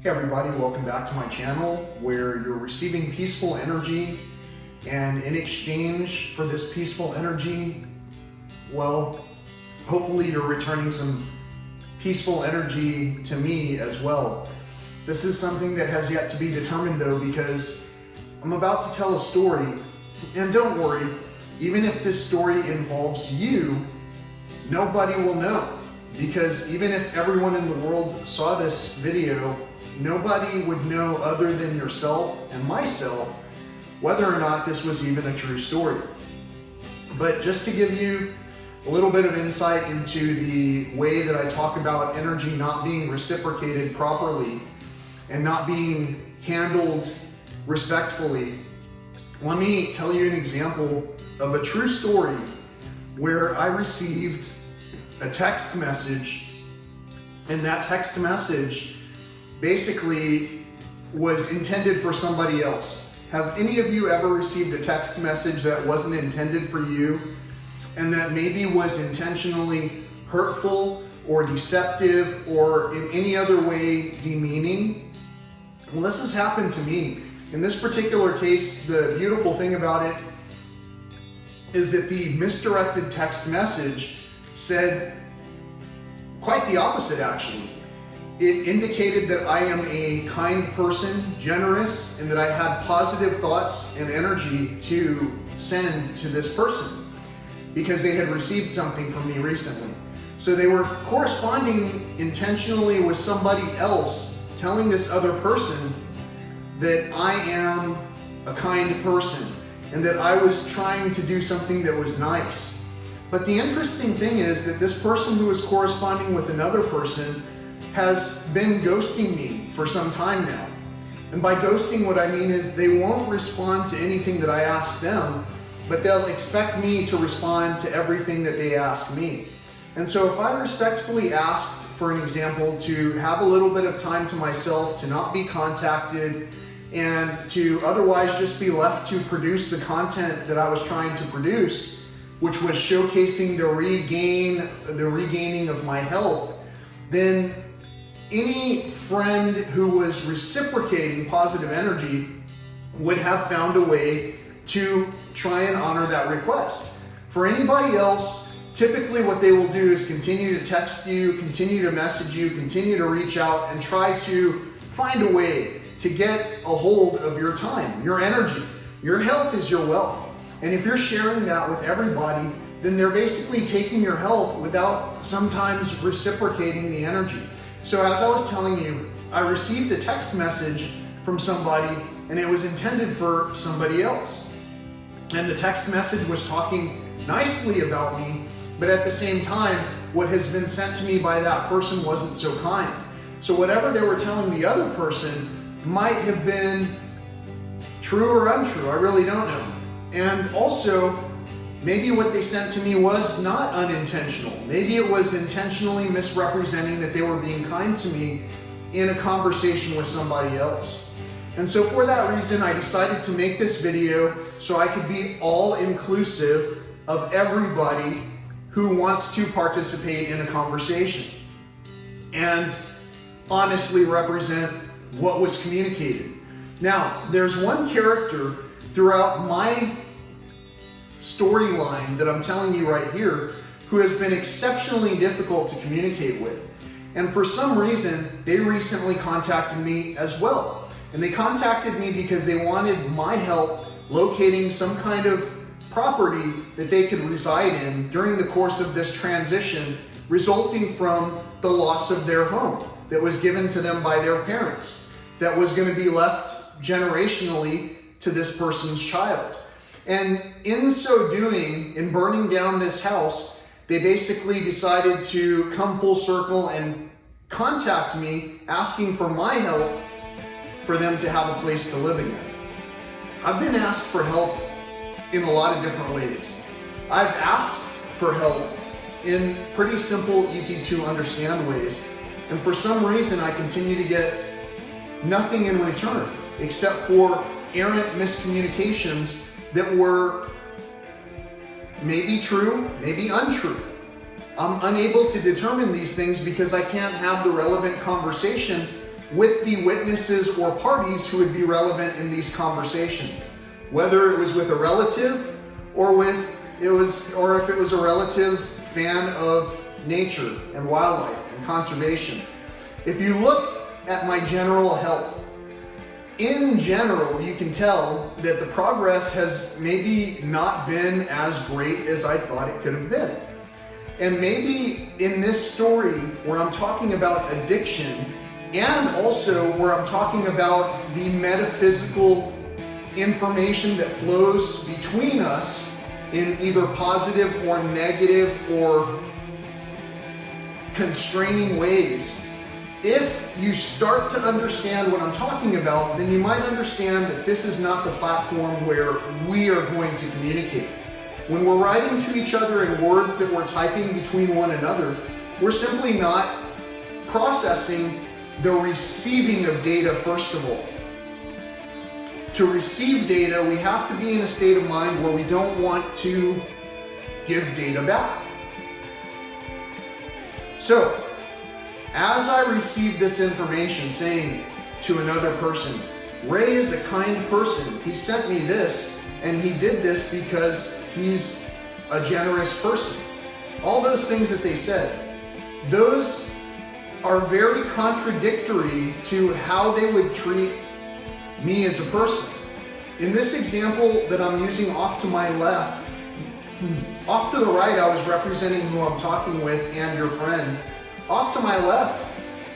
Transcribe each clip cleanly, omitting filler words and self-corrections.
Hey everybody, welcome back to my channel where you're receiving peaceful energy, and in exchange for this peaceful energy, well, hopefully you're returning some peaceful energy to me as well. This is something that has yet to be determined though, because I'm about to tell a story, and don't worry, even if this story involves you, nobody will know, because even if everyone in the world saw this video, nobody would know other than yourself and myself whether or not this was even a true story. But just to give you a little bit of insight into the way that I talk about energy not being reciprocated properly and not being handled respectfully, let me tell you an example of a true story where I received a text message, and that text message basically was intended for somebody else. Have any of you ever received a text message that wasn't intended for you and that maybe was intentionally hurtful or deceptive or in any other way demeaning? Well, this has happened to me. In this particular case, the beautiful thing about it is that the misdirected text message said quite the opposite, actually. It indicated that I am a kind person, generous, and that I had positive thoughts and energy to send to this person because they had received something from me recently. So they were corresponding intentionally with somebody else, telling this other person that I am a kind person and that I was trying to do something that was nice. But the interesting thing is that this person who was corresponding with another person has been ghosting me for some time now. And by ghosting, what I mean is they won't respond to anything that I ask them, but they'll expect me to respond to everything that they ask me. And so if I respectfully asked, for an example, to have a little bit of time to myself, to not be contacted, and to otherwise just be left to produce the content that I was trying to produce, which was showcasing the regaining of my health, then any friend who was reciprocating positive energy would have found a way to try and honor that request. For anybody else, typically what they will do is continue to text you, continue to message you, continue to reach out and try to find a way to get a hold of your time, your energy. Your health is your wealth. And if you're sharing that with everybody, then they're basically taking your health without sometimes reciprocating the energy. So as I was telling you, I received a text message from somebody and it was intended for somebody else. And the text message was talking nicely about me, but at the same time, what has been sent to me by that person wasn't so kind. So whatever they were telling the other person might have been true or untrue, I really don't know. And also, maybe what they sent to me was not unintentional. Maybe it was intentionally misrepresenting that they were being kind to me in a conversation with somebody else. And so for that reason, I decided to make this video so I could be all inclusive of everybody who wants to participate in a conversation and honestly represent what was communicated. Now, there's one character throughout my storyline that I'm telling you right here who has been exceptionally difficult to communicate with. And for some reason, they recently contacted me as well. And they contacted me because they wanted my help locating some kind of property that they could reside in during the course of this transition resulting from the loss of their home that was given to them by their parents, that was going to be left generationally to this person's child. And in so doing, in burning down this house, they basically decided to come full circle and contact me asking for my help for them to have a place to live again. I've been asked for help in a lot of different ways. I've asked for help in pretty simple, easy to understand ways. And for some reason, I continue to get nothing in return except for errant miscommunications that were maybe true, maybe untrue. I'm unable to determine these things because I can't have the relevant conversation with the witnesses or parties who would be relevant in these conversations. Whether it was with a relative or if it was a relative fan of nature and wildlife and conservation. If you look at my general health, in general, you can tell that the progress has maybe not been as great as I thought it could have been. And maybe in this story where I'm talking about addiction and also where I'm talking about the metaphysical information that flows between us in either positive or negative or constraining ways, if you start to understand what I'm talking about, then you might understand that this is not the platform where we are going to communicate. When we're writing to each other in words that we're typing between one another, we're simply not processing the receiving of data first of all. To receive data, we have to be in a state of mind where we don't want to give data back. So, as I received this information saying to another person, Ray is a kind person. He sent me this and he did this because he's a generous person. All those things that they said, those are very contradictory to how they would treat me as a person. In this example that I'm using off to my left, off to the right I was representing who I'm talking with and your friend. Off to my left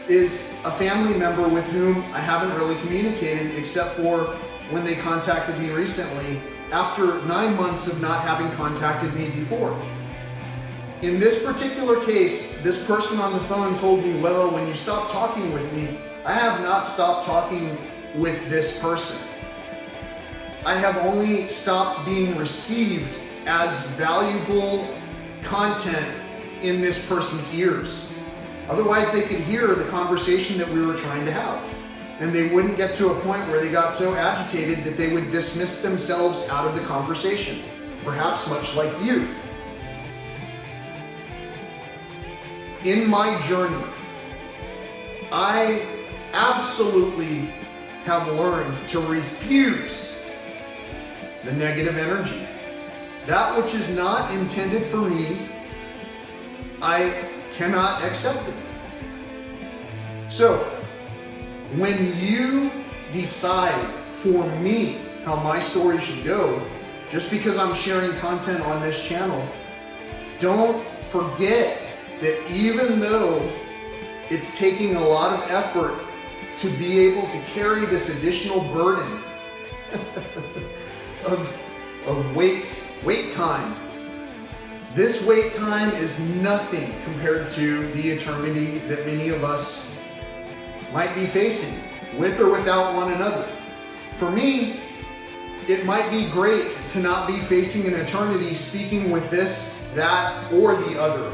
is a family member with whom I haven't really communicated except for when they contacted me recently after 9 months of not having contacted me before. In this particular case, this person on the phone told me, well, when you stop talking with me, I have not stopped talking with this person. I have only stopped being received as valuable content in this person's ears. Otherwise, they could hear the conversation that we were trying to have. And they wouldn't get to a point where they got so agitated that they would dismiss themselves out of the conversation. Perhaps much like you. In my journey, I absolutely have learned to refuse the negative energy. That which is not intended for me, I cannot accept it. So, when you decide for me how my story should go, just because I'm sharing content on this channel, don't forget that even though it's taking a lot of effort to be able to carry this additional burden of wait time, this wait time is nothing compared to the eternity that many of us might be facing, with or without one another. For me, it might be great to not be facing an eternity speaking with this, that, or the other.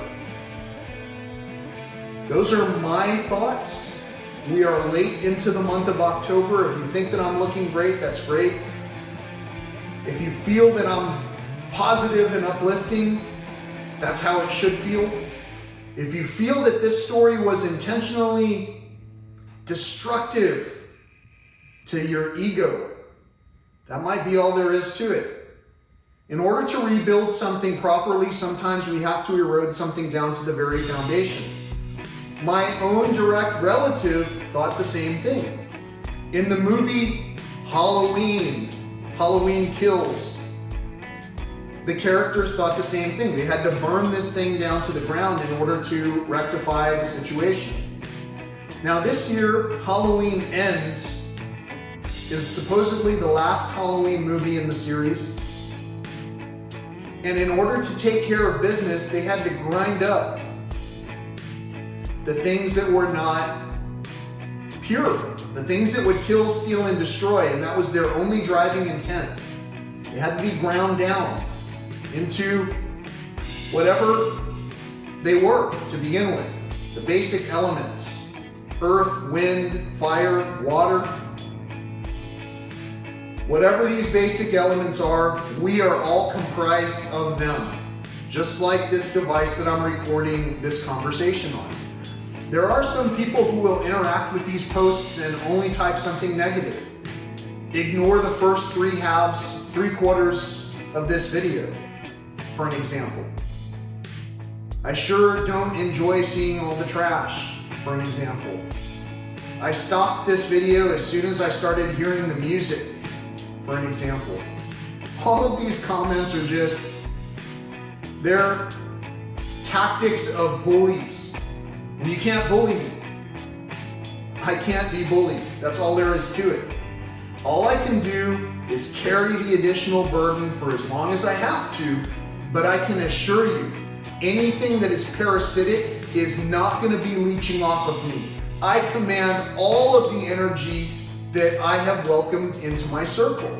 Those are my thoughts. We are late into the month of October. If you think that I'm looking great, that's great. If you feel that I'm positive and uplifting, that's how it should feel. If you feel that this story was intentionally destructive to your ego, that might be all there is to it. In order to rebuild something properly, sometimes we have to erode something down to the very foundation. My own direct relative thought the same thing. In the movie Halloween Kills, the characters thought the same thing. They had to burn this thing down to the ground in order to rectify the situation. Now this year, Halloween Ends is supposedly the last Halloween movie in the series. And in order to take care of business, they had to grind up the things that were not pure, the things that would kill, steal, and destroy, and that was their only driving intent. They had to be ground down into whatever they were to begin with. The basic elements: earth, wind, fire, water. Whatever these basic elements are, we are all comprised of them. Just like this device that I'm recording this conversation on. There are some people who will interact with these posts and only type something negative. Ignore the first three quarters of this video, for an example. I sure don't enjoy seeing all the trash, for an example. I stopped this video as soon as I started hearing the music, for an example. All of these comments are just, they're tactics of bullies. And you can't bully me. I can't be bullied. That's all there is to it. All I can do is carry the additional burden for as long as I have to, but I can assure you, anything that is parasitic is not going to be leeching off of me. I command all of the energy that I have welcomed into my circle.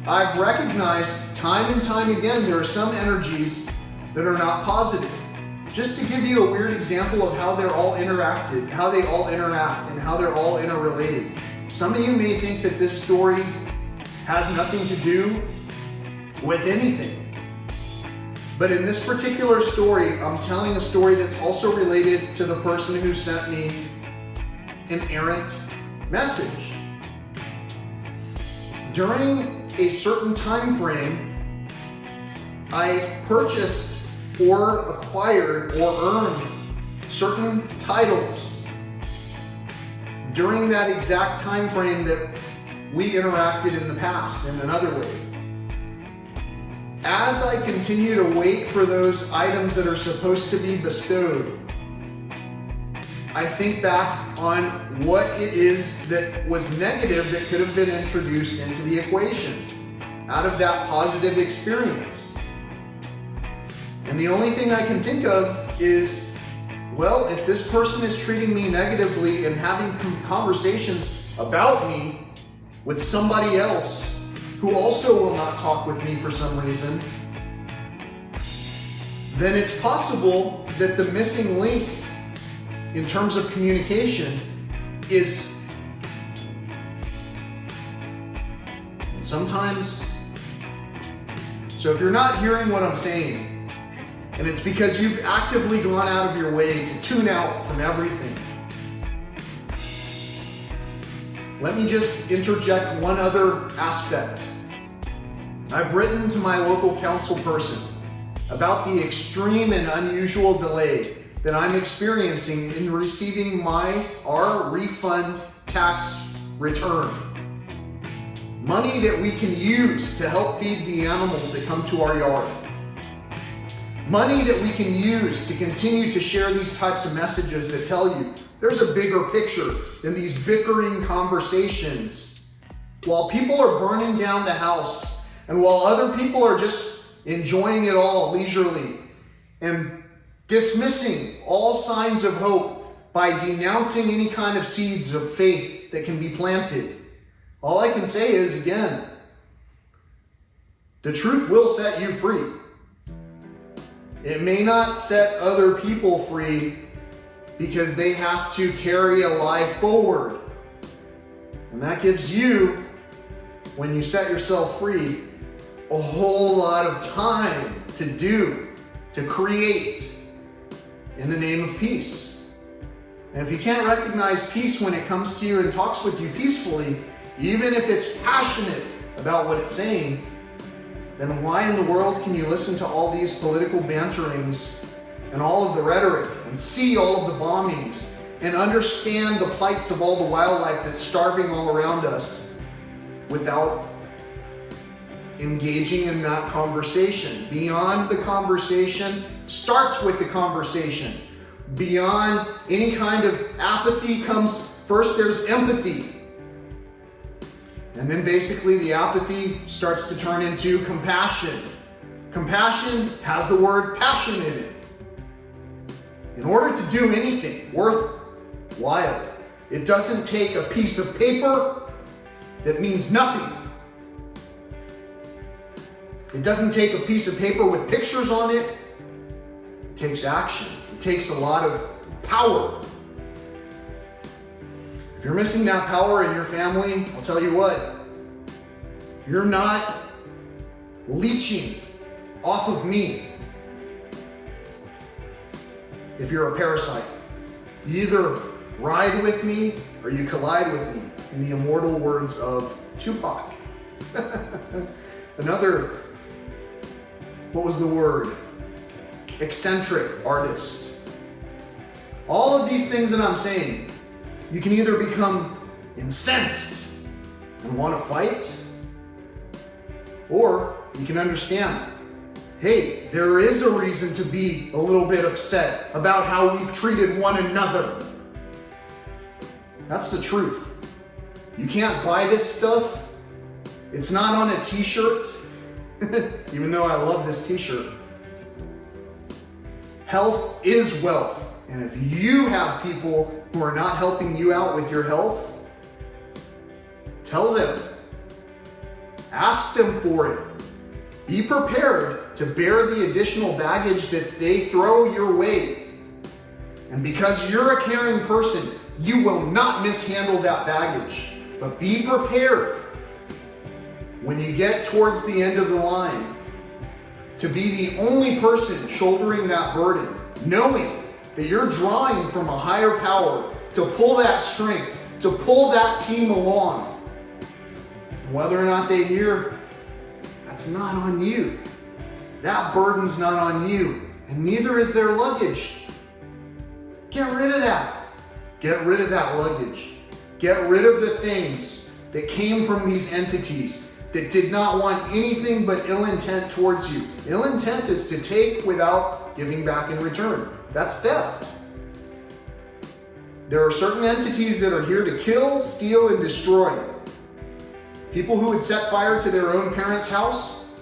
I've recognized time and time again there are some energies that are not positive. Just to give you a weird example of how they're all interacted, how they all interact, and how they're all interrelated. Some of you may think that this story has nothing to do with anything. But in this particular story, I'm telling a story that's also related to the person who sent me an errant message. During a certain time frame, I purchased or acquired or earned certain titles during that exact time frame that we interacted in the past in another way. As I continue to wait for those items that are supposed to be bestowed, I think back on what it is that was negative that could have been introduced into the equation out of that positive experience. And the only thing I can think of is, well, if this person is treating me negatively and having conversations about me with somebody else who also will not talk with me for some reason, then it's possible that the missing link in terms of communication is sometimes. So if you're not hearing what I'm saying, and it's because you've actively gone out of your way to tune out from everything, let me just interject one other aspect. I've written to my local council person about the extreme and unusual delay that I'm experiencing in receiving our refund tax return. Money that we can use to help feed the animals that come to our yard. Money that we can use to continue to share these types of messages that tell you there's a bigger picture than these bickering conversations. While people are burning down the house, and while other people are just enjoying it all leisurely and dismissing all signs of hope by denouncing any kind of seeds of faith that can be planted, all I can say is, again, the truth will set you free. It may not set other people free because they have to carry a life forward. And that gives you, when you set yourself free, a whole lot of time to create in the name of peace. And if you can't recognize peace when it comes to you and talks with you peacefully, even if it's passionate about what it's saying, then why in the world can you listen to all these political banterings and all of the rhetoric and see all of the bombings and understand the plights of all the wildlife that's starving all around us without engaging in that conversation? Beyond the conversation starts with the conversation. Beyond any kind of apathy comes, first there's empathy. And then basically the apathy starts to turn into compassion. Compassion has the word passion in it. In order to do anything worthwhile, it doesn't take a piece of paper that means nothing. It doesn't take a piece of paper with pictures on it. It takes action. It takes a lot of power. If you're missing that power in your family, I'll tell you what, you're not leeching off of me if you're a parasite. You either ride with me or you collide with me, in the immortal words of Tupac. Another, what was the word? Eccentric artist. All of these things that I'm saying, you can either become incensed and want to fight, or you can understand, hey, there is a reason to be a little bit upset about how we've treated one another. That's the truth. You can't buy this stuff. It's not on a t-shirt, even though I love this t-shirt. Health is wealth. And if you have people who are not helping you out with your health, tell them. Ask them for it. Be prepared to bear the additional baggage that they throw your way. And because you're a caring person, you will not mishandle that baggage. But be prepared when you get towards the end of the line to be the only person shouldering that burden, knowing that you're drawing from a higher power to pull that strength, to pull that team along. Whether or not they hear, that's not on you. That burden's not on you, and neither is their luggage. Get rid of that. Get rid of that luggage. Get rid of the things that came from these entities that did not want anything but ill intent towards you. Ill intent is to take without giving back in return. That's theft. There are certain entities that are here to kill, steal, and destroy. People who would set fire to their own parents' house,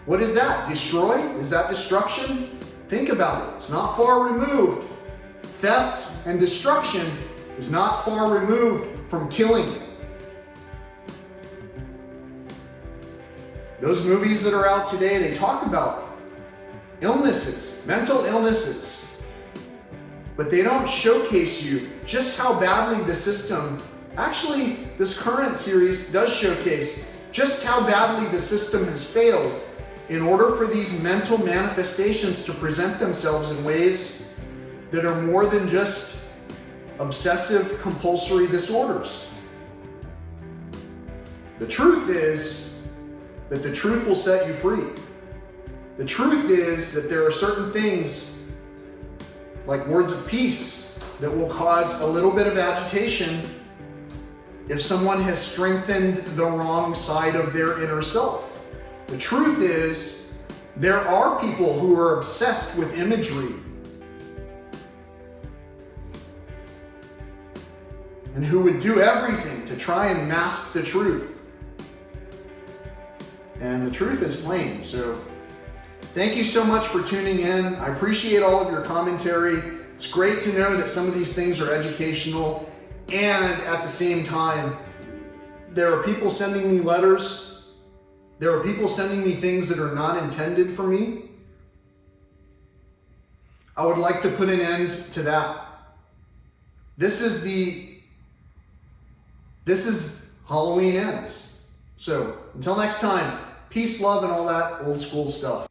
what is that? Destroy? Is that destruction? Think about it. It's not far removed. Theft and destruction is not far removed from killing. Those movies that are out today, they talk about illnesses, mental illnesses, but they don't showcase you just how badly the system, actually this current series does showcase just how badly the system has failed in order for these mental manifestations to present themselves in ways that are more than just obsessive compulsory disorders. The truth is that the truth will set you free. The truth is that there are certain things like words of peace that will cause a little bit of agitation if someone has strengthened the wrong side of their inner self. The truth is there are people who are obsessed with imagery and who would do everything to try and mask the truth. And the truth is plain. So thank you so much for tuning in. I appreciate all of your commentary. It's great to know that some of these things are educational, and at the same time, there are people sending me letters. There are people sending me things that are not intended for me. I would like to put an end to that. This is Halloween ends. So until next time, peace, love, and all that old school stuff.